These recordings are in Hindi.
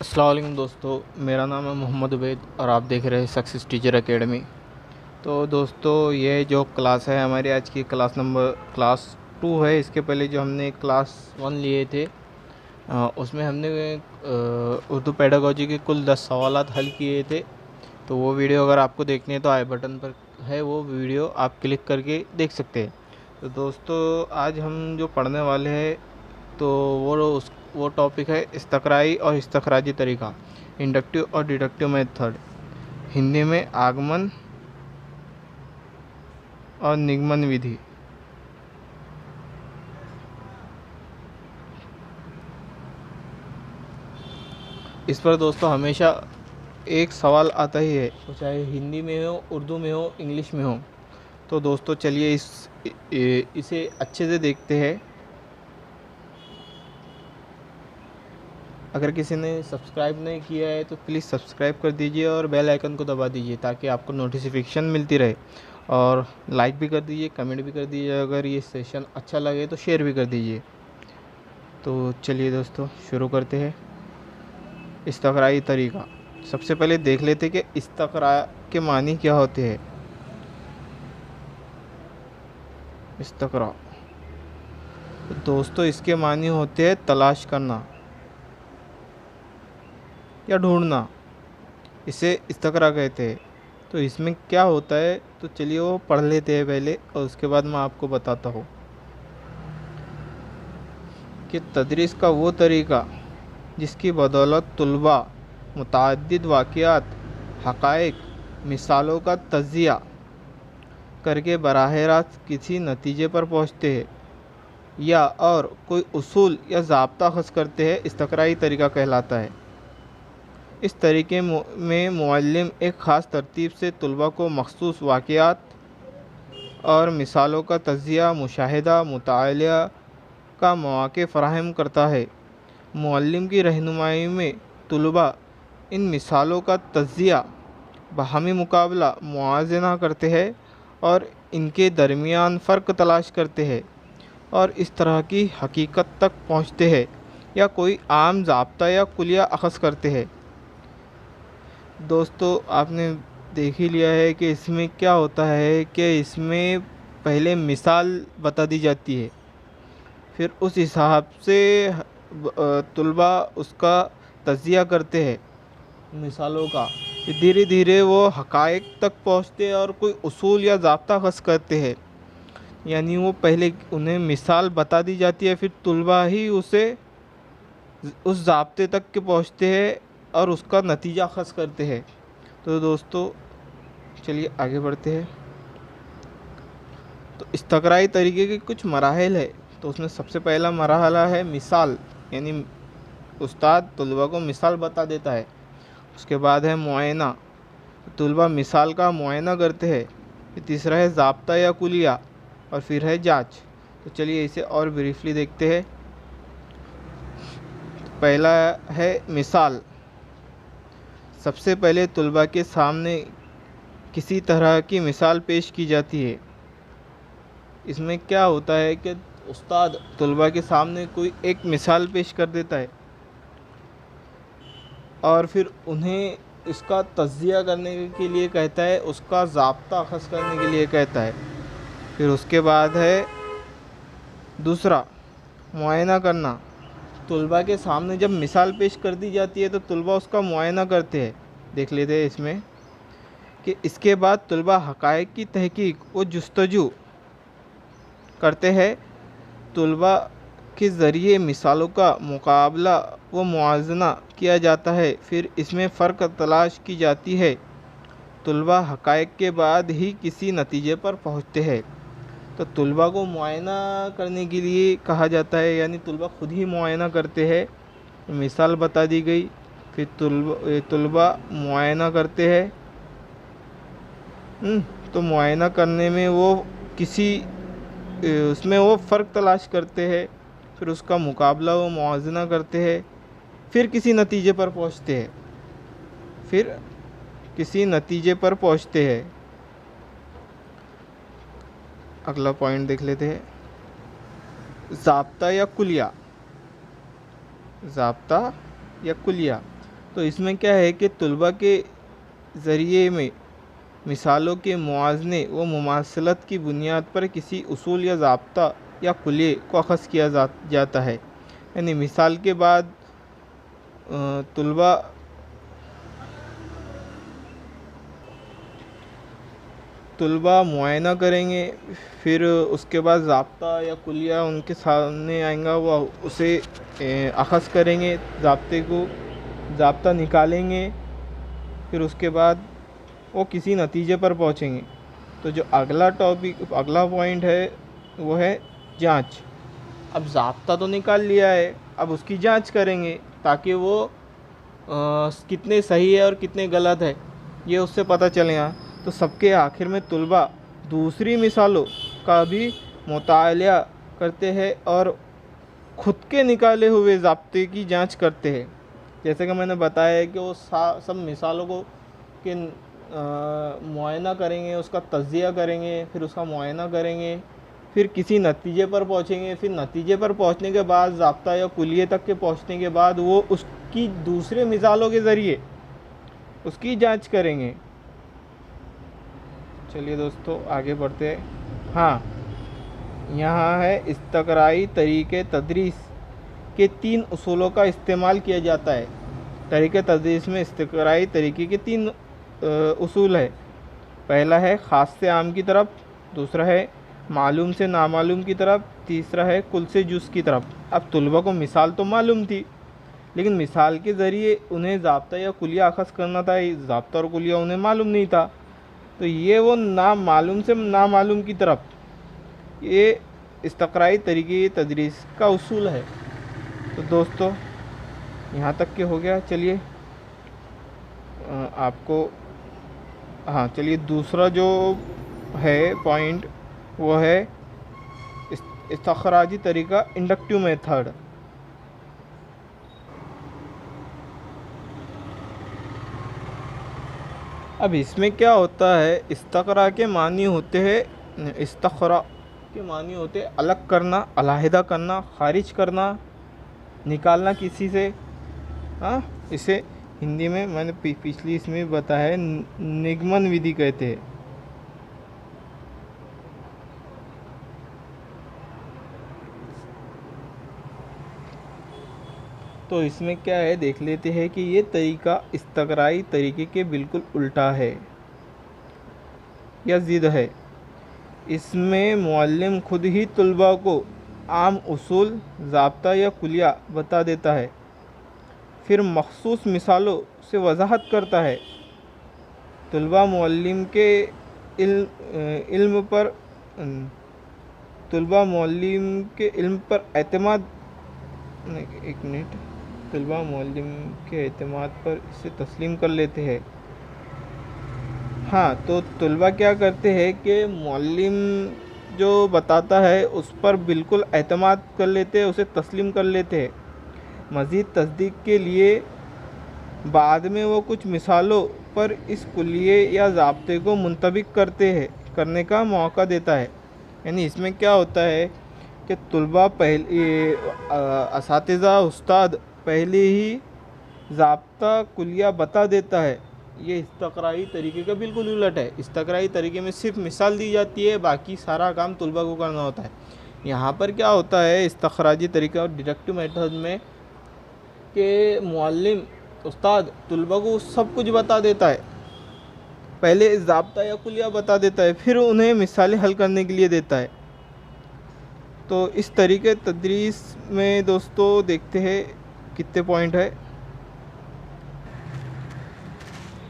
अस्सलाम वालेकुम दोस्तों, मेरा नाम है मोहम्मद उबैद और आप देख रहे हैं सक्सेस टीचर एकेडमी। तो दोस्तों, ये जो क्लास है हमारी आज की क्लास 2 है। इसके पहले जो हमने क्लास 1 लिए थे उसमें हमने उर्दू पेडागोजी के कुल 10 सवालात हल किए थे। तो वो वीडियो अगर आपको देखनी है तो आई बटन पर है, वो वीडियो आप क्लिक करके देख सकते हैं। तो दोस्तों, आज हम जो पढ़ने वाले हैं तो वो टॉपिक है इस्तक़राई और इस्तख़राजी तरीका, इंडक्टिव और डिडक्टिव मेथड, हिंदी में आगमन और निगमन विधि। इस पर दोस्तों हमेशा एक सवाल आता ही है, तो चाहे हिंदी में हो, उर्दू में हो, इंग्लिश में हो। तो दोस्तों चलिए इसे अच्छे से देखते हैं। अगर किसी ने सब्सक्राइब नहीं किया है तो प्लीज़ सब्सक्राइब कर दीजिए और बेल आइकन को दबा दीजिए ताकि आपको नोटिफिकेशन मिलती रहे। और लाइक भी कर दीजिए, कमेंट भी कर दीजिए। अगर ये सेशन अच्छा लगे तो शेयर भी कर दीजिए। तो चलिए दोस्तों शुरू करते हैं। इस्तक़राई तरीका। सबसे पहले देख लेते कि इस्तक़रा के मानी क्या होते हैं। इस्तक़रा तो दोस्तों इसके मानी होते हैं तलाश करना या ढूंढना, इसे इस्तक़रा कहते हैं। तो इसमें क्या होता है तो चलिए वो पढ़ लेते हैं पहले और उसके बाद मैं आपको बताता हूँ कि तदरीस का वो तरीका जिसकी बदौलत तुलबा मुतअद्दिद वाक़ियात, हक़ाइक़, मिसालों का तज़किया करके बराह रास्त किसी नतीजे पर पहुँचते हैं या और कोई उसूल या ज़ाब्ता ख़ास करते हैं, इस्तक़राई तरीका कहलाता है। इस तरीके में मुअल्लिम एक ख़ास तरतीब से तुलबा को मख़सूस वाक़ियात और मिसालों का तज़किया, मुशाहिदा, मुतालिया का मौक़े फ़राहम करता है। मुअल्लिम की रहनुमाई में तुलबा इन मिसालों का तज़किया, बाहमी मुकाबला, मुआज़ना करते हैं और इनके दरमियान फ़र्क तलाश करते हैं और इस तरह की हकीकत तक पहुँचते हैं या कोई आम ज़ाब्ता या कुलिया अख़ज़ करते हैं। दोस्तों आपने देख ही लिया है कि इसमें क्या होता है कि इसमें पहले मिसाल बता दी जाती है, फिर उस हिसाब से तुलबा उसका तज़किया करते हैं मिसालों का। धीरे धीरे वो हक़ाइक़ तक पहुँचते हैं और कोई उसूल या ज़ाब्ता ख़ास करते हैं। यानी वो पहले उन्हें मिसाल बता दी जाती है, फिर तुलबा ही उसे उस ज़ाब्ते तक के पहुँचते हैं और उसका नतीजा ख़ास करते हैं। तो दोस्तों चलिए आगे बढ़ते हैं। तो इस्तक़राई तरीके के कुछ मराहिल है। तो उसमें सबसे पहला मरहला है मिसाल, यानी उस्ताद तुलबा को मिसाल बता देता है। उसके बाद है मुआयना, तुलबा मिसाल का मुआयना करते हैं। फिर तीसरा है ज़ाब्ता या कुलिया और फिर है जाँच। तो चलिए इसे और ब्रीफली देखते हैं। पहला है मिसाल। सबसे पहले तुलबा के सामने किसी तरह की मिसाल पेश की जाती है। इसमें क्या होता है कि उस्ताद तुलबा के सामने कोई एक मिसाल पेश कर देता है और फिर उन्हें इसका तज़किया करने के लिए कहता है, उसका ज़ाब्ता अख़ज़ करने के लिए कहता है। फिर उसके बाद है दूसरा मुआयना करना। तुलबा के सामने जब मिसाल पेश कर दी जाती है तो तुलबा उसका मुआयना करते हैं। देख लेते हैं इसमें कि इसके बाद तुलबा हक़ाइक़ की तहक़ीक़ व जुस्तजू करते हैं। तुलबा के ज़रिए मिसालों का मुकाबला व मुआज़ना किया जाता है, फिर इसमें फ़र्क तलाश की जाती है। तुलबा हक़ाइक़ के बाद ही किसी नतीजे पर पहुँचते हैं। तो तुलबा को मुआयना करने के लिए कहा जाता है, यानी तुलबा खुद ही मुआयना करते हैं। मिसाल बता दी गई, फिर तुलबा मुआयना करते हैं। तो मुआयना करने में वो उसमें वो फ़र्क तलाश करते हैं, फिर उसका मुकाबला व मुआज़ना करते हैं, फिर किसी नतीजे पर पहुँचते हैं। अगला पॉइंट देख लेते हैं, ज़ाब्ता या कुलिया। ज़ाब्ता या कुलिया तो इसमें क्या है कि तलबा के ज़रिए में मिसालों के मुआज़ने व मुमासलत की बुनियाद पर किसी उसूल या ज़ाब्ता या कुल्ये को अख़ज़ किया जाता है। यानी मिसाल के बाद तलबा मुआयना करेंगे, फिर उसके बाद ज़ाब्ता या कुलिया उनके सामने आएगा, वह उसे अख़ज़ करेंगे, ज़ाब्ता निकालेंगे, फिर उसके बाद वो किसी नतीजे पर पहुँचेंगे। तो जो अगला पॉइंट है वो है जांच। अब ज़ाब्ता तो निकाल लिया है, अब उसकी जांच करेंगे ताकि वो कितने सही है और कितने गलत है ये उससे पता चलेगा। तो सबके आखिर में तलबा दूसरी मिसालों का भी मुतालिया करते हैं और ख़ुद के निकाले हुए ज़ाब्ते की जांच करते हैं। जैसे कि मैंने बताया है कि वो सब मिसालों को के मुआयना करेंगे, उसका तज्ज़िया करेंगे, फिर उसका मुआयना करेंगे, फिर किसी नतीजे पर पहुँचेंगे, फिर नतीजे पर पहुँचने के बाद ज़ाब्ता या कुलिये तक के पहुँचने के बाद वो उसकी दूसरे मिसालों के ज़रिए उसकी जांच करेंगे। चलिए दोस्तों आगे बढ़ते हैं। हाँ, यहाँ है इस्तक़राई तरीक़े तदरीस के 3 उसूलों का इस्तेमाल किया जाता है। तरीक़े तदरीस में इस्तक़राई तरीक़े के 3 उसूल है। पहला है ख़ास से आम की तरफ, दूसरा है मालूम से नामालूम की तरफ, तीसरा है कुल से जुज़ की तरफ। अब तलबा को मिसाल तो मालूम थी, लेकिन मिसाल के ज़रिए उन्हें ज़ाब्ता या कुलिया अख़ज़ करना था। ज़ाब्ता और कुलिया उन्हें मालूम नहीं था, तो ये वो मालूम से नामालूम की तरफ, ये इस्तक़राई तरीक़े तदरीस का उसूल है। तो दोस्तों यहाँ तक के हो गया। चलिए चलिए दूसरा जो है पॉइंट वो है इस्तख़राजी तरीक़ा इंडक्टिव मेथड। अब इसमें क्या होता है, इस्तक़रा के मानी होते हैं अलग करना, अलहदा करना, ख़ारिज करना, निकालना किसी से। हाँ, इसे हिंदी में मैंने पिछली इसमें बताया है, निगमन विधि कहते हैं। तो इसमें क्या है देख लेते हैं कि ये तरीक़ा इस्तक़राई तरीक़े के बिल्कुल उल्टा है या ज़िद है। इसमें मुअल्लिम खुद ही तलबा को आम उसूल, ज़ाब्ता या कुलिया बता देता है, फिर मख़सूस मिसालों से वज़ाहत करता है। तलबा मुअल्लिम के इल्म पर एतमाद पर इसे तस्लीम कर लेते हैं। हाँ, तो तलबा क्या करते हैं कि मुअल्लिम जो बताता है उस पर बिल्कुल एतमाद कर लेते हैं, उसे तस्लीम कर लेते हैं। मज़ीद तस्दीक के लिए बाद में वो कुछ मिसालों पर इस कुलिये या ज़ाब्ते को मुंतबिक करने का मौका देता है। यानी इसमें क्या होता है कि तलबा असातिज़ा उस्ताद पहले ही ज़ाब्ता कुलिया बता देता है। ये इस्तक़राई तरीक़े का बिल्कुल उलट है। इस्तक़राई तरीक़े में सिर्फ मिसाल दी जाती है, बाकी सारा काम तलबा को करना होता है। यहाँ पर क्या होता है इस्तख़राजी तरीक़ा और डिडक्टिव मेथड में कि मुअल्लिम उस्ताद तलबा को सब कुछ बता देता है, पहले ज़ाब्ता या कुलिया बता देता है, फिर उन्हें मिसालें हल करने के लिए देता है। तो इस तरीक़े तदरीस में दोस्तों देखते हैं कितने पॉइंट है।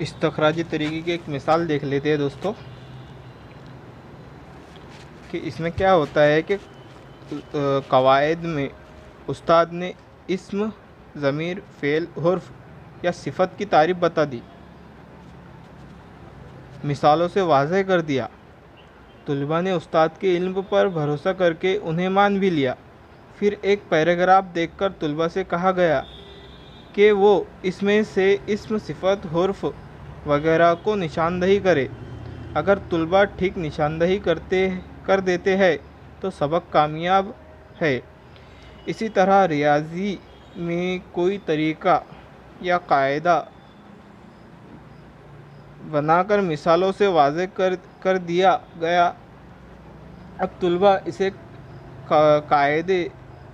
इस्तख़राजी तरीक़े की एक मिसाल देख लेते हैं दोस्तों कि इसमें क्या होता है कि क़वाइद में उस्ताद ने इस्म, ज़मीर, फ़ेल, हुर्फ़ या सिफ़त की तारीफ़ बता दी, मिसालों से वाज़ेह कर दिया। तलबा ने उस्ताद के इल्म पर भरोसा करके उन्हें मान भी लिया। फिर एक पैराग्राफ देखकर तलबा से कहा गया कि वो इसमें से इस्म, सिफ़त, हुर्फ़ वगैरह को निशानदही करे। अगर तलबा ठीक निशानदही कर देते हैं तो सबक कामयाब है। इसी तरह रियाजी में कोई तरीक़ा या कायदा बनाकर मिसालों से वाज़ेह कर दिया गया। अब तुलबा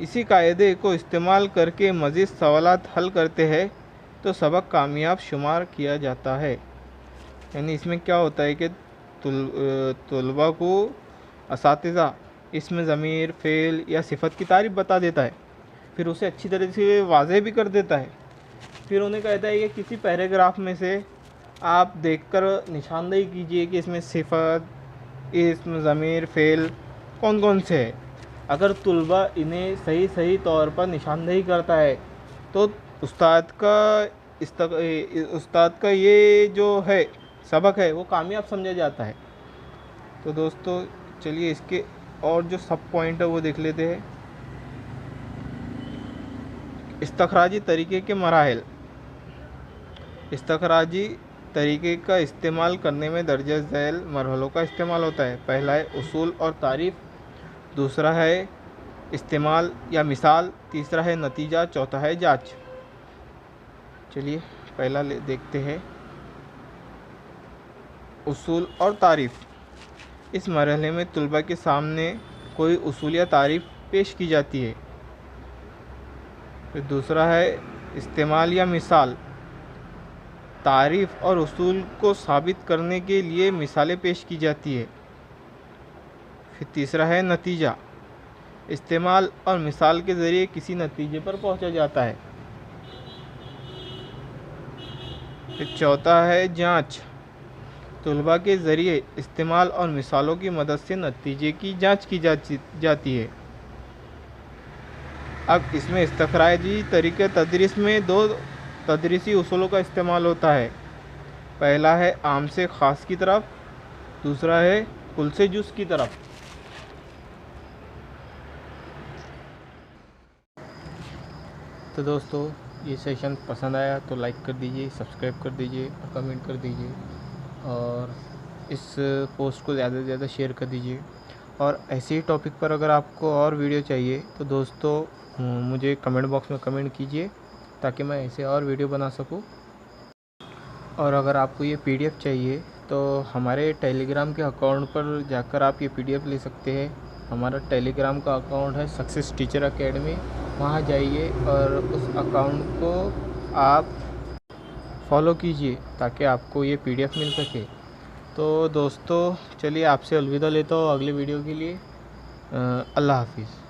इसी कायदे को इस्तेमाल करके मज़ीद सवालात हल करते हैं तो सबक कामयाब शुमार किया जाता है। यानी इसमें क्या होता है कि तुलबा को असातिज़ा इसमें ज़मीर, फ़ेल या सिफ़त की तारीफ़ बता देता है, फिर उसे अच्छी तरह से वाज़ेह भी कर देता है। फिर उन्हें कहता है कि किसी पैराग्राफ में से आप देखकर निशानदेही कीजिए कि इसमें सिफ़त, इसमें ज़मीर, फ़ेल कौन कौन से है। अगर तुलबा इन्हें सही तौर पर निशानदेही करता है तो उस्ताद का ये जो है सबक है वो कामयाब समझा जाता है। तो दोस्तों चलिए इसके और जो सब पॉइंट है वो देख लेते हैं। इस्तखराजी तरीके के मराहिल। इस्तखराजी तरीके का इस्तेमाल करने में दर्ज झैल मरहलों का इस्तेमाल होता है। पहला है उसूल और तारीफ़, दूसरा है इस्तेमाल या मिसाल, तीसरा है नतीजा, चौथा है जांच। चलिए पहला देखते हैं उसूल और तारीफ़। इस मरहले में तुलबा के सामने कोई उसूल या तारीफ़ पेश की जाती है। फिर दूसरा है इस्तेमाल या मिसाल, तारीफ़ और उसूल को साबित करने के लिए मिसालें पेश की जाती है। फिर तीसरा है नतीजा, इस्तेमाल और मिसाल के ज़रिए किसी नतीजे पर पहुंचा जाता है। फिर चौथा है जांच, तुलबा के ज़रिए इस्तेमाल और मिसालों की मदद से नतीजे की जांच की जाती है। अब इसमें इस्तखराजी तरीक़े तदरीस में दो तदरीसी उसूलों का इस्तेमाल होता है। पहला है आम से ख़ास की तरफ, दूसरा है कुल से जुज़ की तरफ। तो दोस्तों ये सेशन पसंद आया तो लाइक कर दीजिए, सब्सक्राइब कर दीजिए और कमेंट कर दीजिए, और इस पोस्ट को ज़्यादा से ज़्यादा शेयर कर दीजिए। और ऐसे ही टॉपिक पर अगर आपको और वीडियो चाहिए तो दोस्तों मुझे कमेंट बॉक्स में कमेंट कीजिए ताकि मैं ऐसे और वीडियो बना सकूं। और अगर आपको ये पीडीएफ चाहिए तो हमारे टेलीग्राम के अकाउंट पर जाकर आप ये पीडीएफ ले सकते हैं। हमारा टेलीग्राम का अकाउंट है सक्सेस टीचर अकेडमी, वहाँ जाइए और उस अकाउंट को आप फॉलो कीजिए ताकि आपको ये पीडीएफ मिल सके। तो दोस्तों चलिए आपसे अलविदा लेता हूँ अगले वीडियो के लिए। अल्लाह हाफिज़।